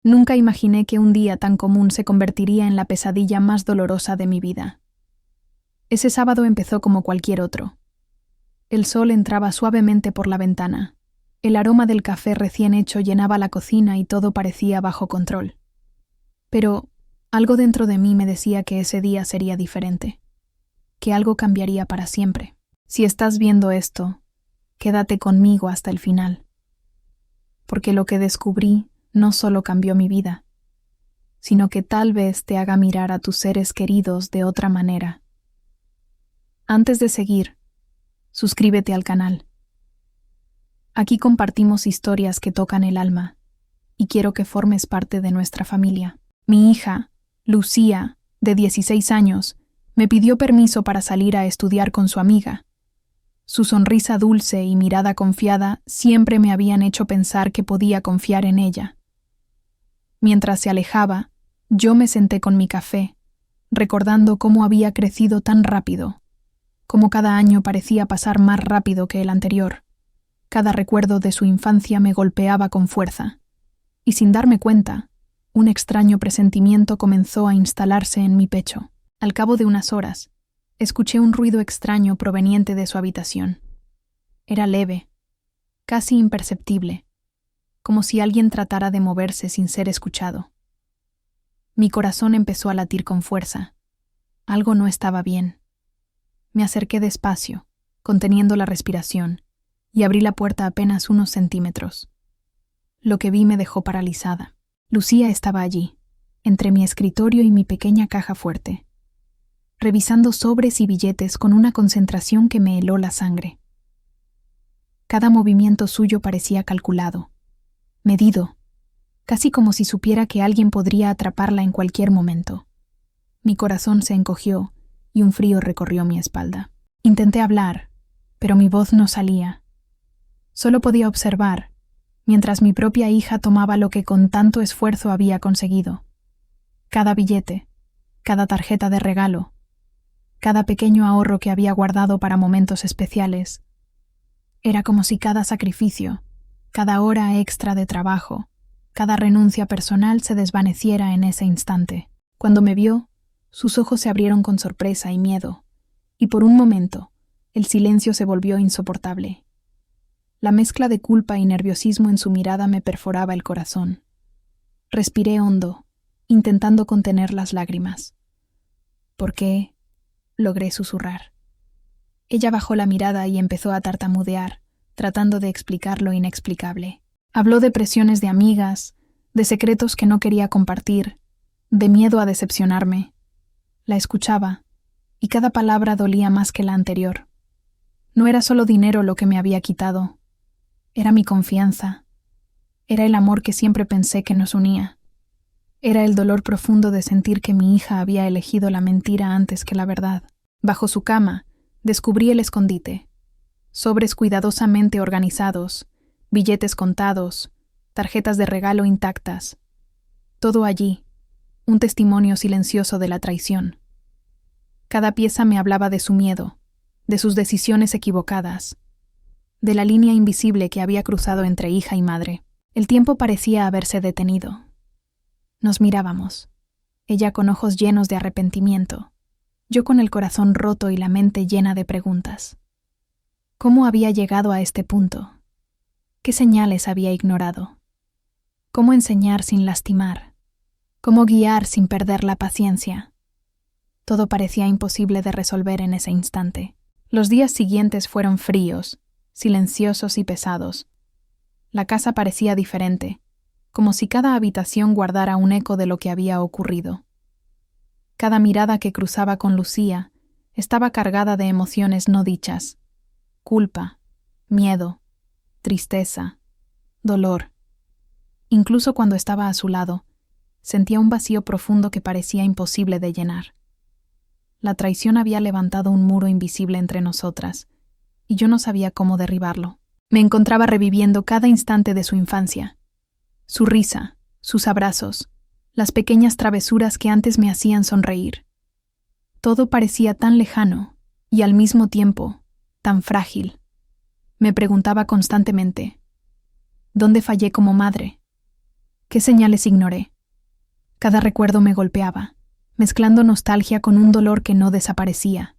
Nunca imaginé que un día tan común se convertiría en la pesadilla más dolorosa de mi vida. Ese sábado empezó como cualquier otro. El sol entraba suavemente por la ventana. El aroma del café recién hecho llenaba la cocina y todo parecía bajo control. Pero algo dentro de mí me decía que ese día sería diferente, que algo cambiaría para siempre. Si estás viendo esto, quédate conmigo hasta el final. Porque lo que descubrí no solo cambió mi vida, sino que tal vez te haga mirar a tus seres queridos de otra manera. Antes de seguir, suscríbete al canal. Aquí compartimos historias que tocan el alma, y quiero que formes parte de nuestra familia. Mi hija, Lucía, de 16 años, me pidió permiso para salir a estudiar con su amiga. Su sonrisa dulce y mirada confiada siempre me habían hecho pensar que podía confiar en ella. Mientras se alejaba, yo me senté con mi café, recordando cómo había crecido tan rápido, cómo cada año parecía pasar más rápido que el anterior. Cada recuerdo de su infancia me golpeaba con fuerza, y sin darme cuenta, un extraño presentimiento comenzó a instalarse en mi pecho. Al cabo de unas horas, escuché un ruido extraño proveniente de su habitación. Era leve, casi imperceptible, como si alguien tratara de moverse sin ser escuchado. Mi corazón empezó a latir con fuerza. Algo no estaba bien. Me acerqué despacio, conteniendo la respiración, y abrí la puerta apenas unos centímetros. Lo que vi me dejó paralizada. Lucía estaba allí, entre mi escritorio y mi pequeña caja fuerte, revisando sobres y billetes con una concentración que me heló la sangre. Cada movimiento suyo parecía calculado, medido, casi como si supiera que alguien podría atraparla en cualquier momento. Mi corazón se encogió y un frío recorrió mi espalda. Intenté hablar, pero mi voz no salía. Solo podía observar, mientras mi propia hija tomaba lo que con tanto esfuerzo había conseguido. Cada billete, cada tarjeta de regalo, cada pequeño ahorro que había guardado para momentos especiales. Era como si cada sacrificio, cada hora extra de trabajo, cada renuncia personal se desvaneciera en ese instante. Cuando me vio, sus ojos se abrieron con sorpresa y miedo, y por un momento, el silencio se volvió insoportable. La mezcla de culpa y nerviosismo en su mirada me perforaba el corazón. Respiré hondo, intentando contener las lágrimas. ¿Por qué? Logré susurrar. Ella bajó la mirada y empezó a tartamudear, tratando de explicar lo inexplicable. Habló de presiones de amigas, de secretos que no quería compartir, de miedo a decepcionarme. La escuchaba, y cada palabra dolía más que la anterior. No era solo dinero lo que me había quitado. Era mi confianza. Era el amor que siempre pensé que nos unía. Era el dolor profundo de sentir que mi hija había elegido la mentira antes que la verdad. Bajo su cama, descubrí el escondite. Sobres cuidadosamente organizados, billetes contados, tarjetas de regalo intactas. Todo allí, un testimonio silencioso de la traición. Cada pieza me hablaba de su miedo, de sus decisiones equivocadas, de la línea invisible que había cruzado entre hija y madre. El tiempo parecía haberse detenido. Nos mirábamos, ella con ojos llenos de arrepentimiento, yo con el corazón roto y la mente llena de preguntas. ¿Cómo había llegado a este punto? ¿Qué señales había ignorado? ¿Cómo enseñar sin lastimar? ¿Cómo guiar sin perder la paciencia? Todo parecía imposible de resolver en ese instante. Los días siguientes fueron fríos, silenciosos y pesados. La casa parecía diferente, como si cada habitación guardara un eco de lo que había ocurrido. Cada mirada que cruzaba con Lucía estaba cargada de emociones no dichas: culpa, miedo, tristeza, dolor. Incluso cuando estaba a su lado, sentía un vacío profundo que parecía imposible de llenar. La traición había levantado un muro invisible entre nosotras, y yo no sabía cómo derribarlo. Me encontraba reviviendo cada instante de su infancia. Su risa, sus abrazos, las pequeñas travesuras que antes me hacían sonreír. Todo parecía tan lejano y al mismo tiempo tan frágil. Me preguntaba constantemente: ¿dónde fallé como madre? ¿Qué señales ignoré? Cada recuerdo me golpeaba, mezclando nostalgia con un dolor que no desaparecía.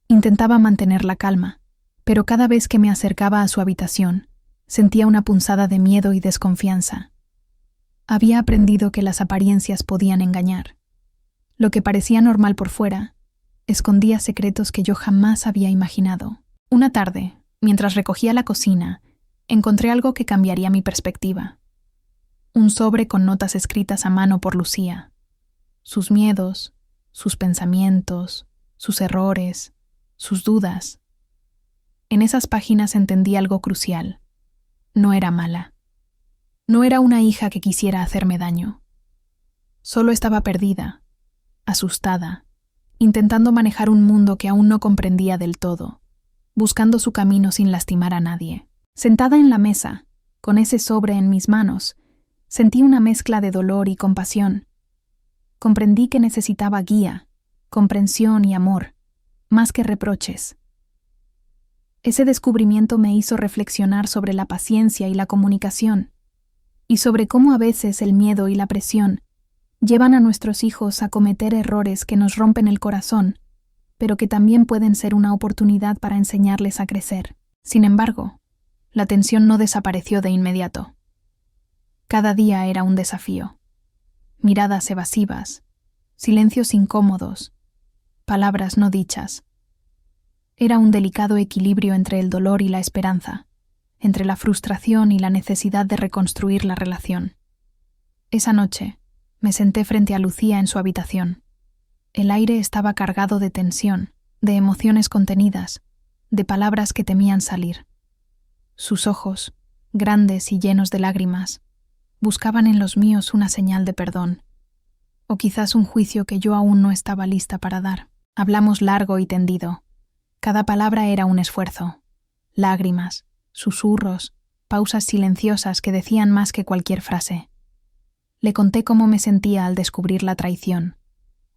Intentaba mantener la calma, pero cada vez que me acercaba a su habitación, sentía una punzada de miedo y desconfianza. Había aprendido que las apariencias podían engañar. Lo que parecía normal por fuera, escondía secretos que yo jamás había imaginado. Una tarde, mientras recogía la cocina, encontré algo que cambiaría mi perspectiva. Un sobre con notas escritas a mano por Lucía. Sus miedos, sus pensamientos, sus errores, sus dudas. En esas páginas entendí algo crucial. No era mala. No era una hija que quisiera hacerme daño. Solo estaba perdida, asustada, intentando manejar un mundo que aún no comprendía del todo, buscando su camino sin lastimar a nadie. Sentada en la mesa, con ese sobre en mis manos, sentí una mezcla de dolor y compasión. Comprendí que necesitaba guía, comprensión y amor, más que reproches. Ese descubrimiento me hizo reflexionar sobre la paciencia y la comunicación, y sobre cómo a veces el miedo y la presión llevan a nuestros hijos a cometer errores que nos rompen el corazón, pero que también pueden ser una oportunidad para enseñarles a crecer. Sin embargo, la tensión no desapareció de inmediato. Cada día era un desafío. Miradas evasivas, silencios incómodos, palabras no dichas. Era un delicado equilibrio entre el dolor y la esperanza, entre la frustración y la necesidad de reconstruir la relación. Esa noche, me senté frente a Lucía en su habitación. El aire estaba cargado de tensión, de emociones contenidas, de palabras que temían salir. Sus ojos, grandes y llenos de lágrimas, buscaban en los míos una señal de perdón, o quizás un juicio que yo aún no estaba lista para dar. Hablamos largo y tendido. Cada palabra era un esfuerzo. Lágrimas, susurros, pausas silenciosas que decían más que cualquier frase. Le conté cómo me sentía al descubrir la traición,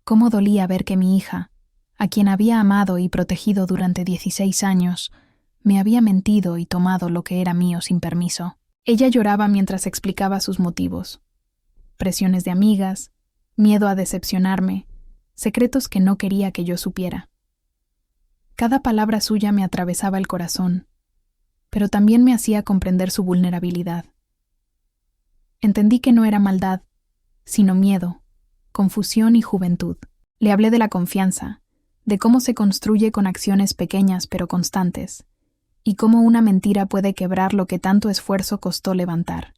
cómo dolía ver que mi hija, a quien había amado y protegido durante 16 años, me había mentido y tomado lo que era mío sin permiso. Ella lloraba mientras explicaba sus motivos. Presiones de amigas, miedo a decepcionarme, secretos que no quería que yo supiera. Cada palabra suya me atravesaba el corazón, pero también me hacía comprender su vulnerabilidad. Entendí que no era maldad, sino miedo, confusión y juventud. Le hablé de la confianza, de cómo se construye con acciones pequeñas pero constantes, y cómo una mentira puede quebrar lo que tanto esfuerzo costó levantar.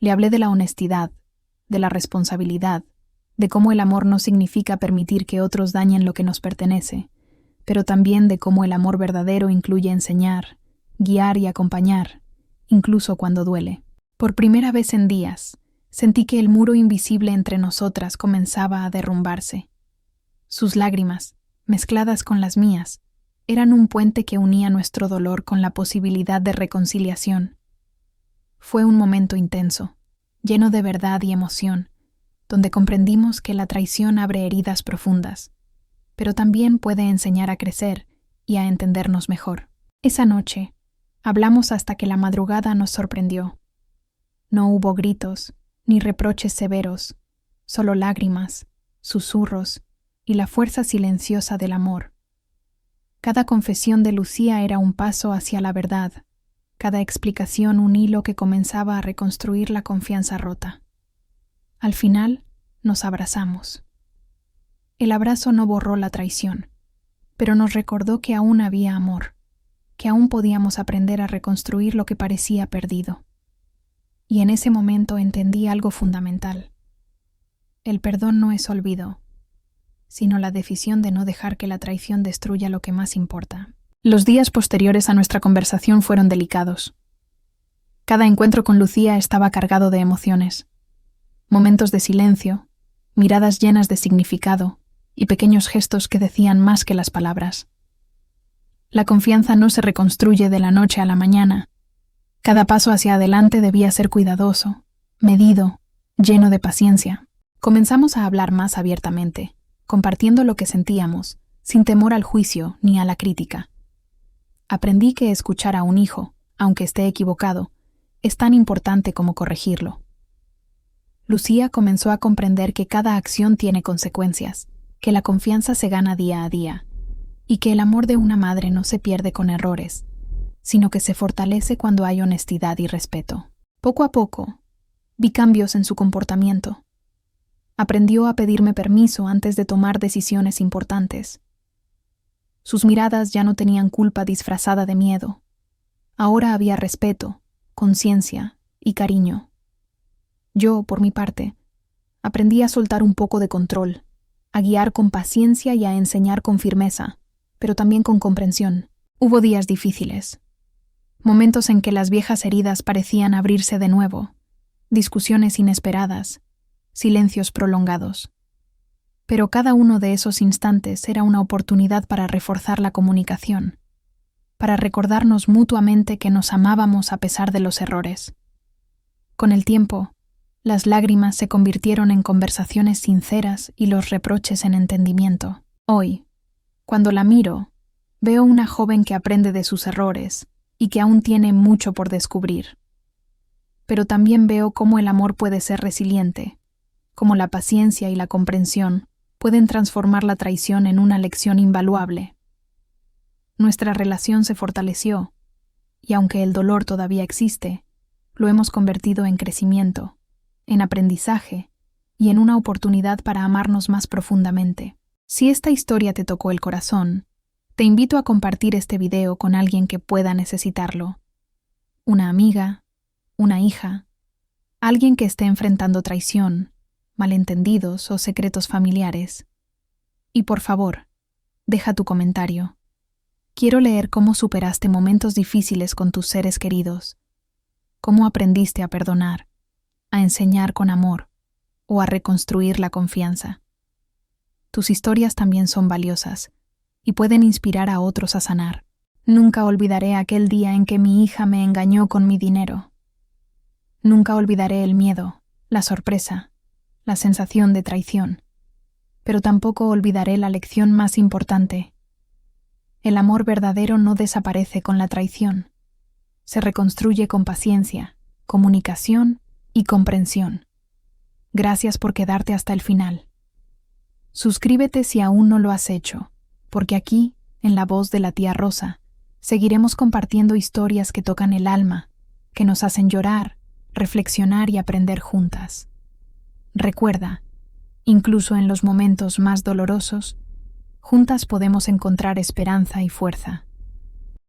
Le hablé de la honestidad, de la responsabilidad, de cómo el amor no significa permitir que otros dañen lo que nos pertenece, pero también de cómo el amor verdadero incluye enseñar, guiar y acompañar, incluso cuando duele. Por primera vez en días, sentí que el muro invisible entre nosotras comenzaba a derrumbarse. Sus lágrimas, mezcladas con las mías, eran un puente que unía nuestro dolor con la posibilidad de reconciliación. Fue un momento intenso, lleno de verdad y emoción, donde comprendimos que la traición abre heridas profundas, pero también puede enseñar a crecer y a entendernos mejor. Esa noche, hablamos hasta que la madrugada nos sorprendió. No hubo gritos, ni reproches severos, solo lágrimas, susurros y la fuerza silenciosa del amor. Cada confesión de Lucía era un paso hacia la verdad, cada explicación un hilo que comenzaba a reconstruir la confianza rota. Al final, nos abrazamos. El abrazo no borró la traición, pero nos recordó que aún había amor, que aún podíamos aprender a reconstruir lo que parecía perdido. Y en ese momento entendí algo fundamental. El perdón no es olvido, sino la decisión de no dejar que la traición destruya lo que más importa. Los días posteriores a nuestra conversación fueron delicados. Cada encuentro con Lucía estaba cargado de emociones. Momentos de silencio, miradas llenas de significado y pequeños gestos que decían más que las palabras. La confianza no se reconstruye de la noche a la mañana. Cada paso hacia adelante debía ser cuidadoso, medido, lleno de paciencia. Comenzamos a hablar más abiertamente, compartiendo lo que sentíamos, sin temor al juicio ni a la crítica. Aprendí que escuchar a un hijo, aunque esté equivocado, es tan importante como corregirlo. Lucía comenzó a comprender que cada acción tiene consecuencias, que la confianza se gana día a día, y que el amor de una madre no se pierde con errores, sino que se fortalece cuando hay honestidad y respeto. Poco a poco, vi cambios en su comportamiento. Aprendió a pedirme permiso antes de tomar decisiones importantes. Sus miradas ya no tenían culpa disfrazada de miedo. Ahora había respeto, conciencia y cariño. Yo, por mi parte, aprendí a soltar un poco de control, a guiar con paciencia y a enseñar con firmeza, pero también con comprensión. Hubo días difíciles, momentos en que las viejas heridas parecían abrirse de nuevo, discusiones inesperadas, silencios prolongados. Pero cada uno de esos instantes era una oportunidad para reforzar la comunicación, para recordarnos mutuamente que nos amábamos a pesar de los errores. Con el tiempo, las lágrimas se convirtieron en conversaciones sinceras y los reproches en entendimiento. Hoy, cuando la miro, veo una joven que aprende de sus errores y que aún tiene mucho por descubrir. Pero también veo cómo el amor puede ser resiliente, cómo la paciencia y la comprensión pueden transformar la traición en una lección invaluable. Nuestra relación se fortaleció, y aunque el dolor todavía existe, lo hemos convertido en crecimiento, en aprendizaje y en una oportunidad para amarnos más profundamente. Si esta historia te tocó el corazón, te invito a compartir este video con alguien que pueda necesitarlo. Una amiga, una hija, alguien que esté enfrentando traición, malentendidos o secretos familiares. Y por favor, deja tu comentario. Quiero leer cómo superaste momentos difíciles con tus seres queridos, cómo aprendiste a perdonar, a enseñar con amor o a reconstruir la confianza. Tus historias también son valiosas y pueden inspirar a otros a sanar. Nunca olvidaré aquel día en que mi hija me engañó con mi dinero. Nunca olvidaré el miedo, la sorpresa, la sensación de traición. Pero tampoco olvidaré la lección más importante. El amor verdadero no desaparece con la traición. Se reconstruye con paciencia, comunicación y comprensión. Gracias por quedarte hasta el final. Suscríbete si aún no lo has hecho, porque aquí, en La Voz de la Tía Rosa, seguiremos compartiendo historias que tocan el alma, que nos hacen llorar, reflexionar y aprender juntas. Recuerda, incluso en los momentos más dolorosos, juntas podemos encontrar esperanza y fuerza.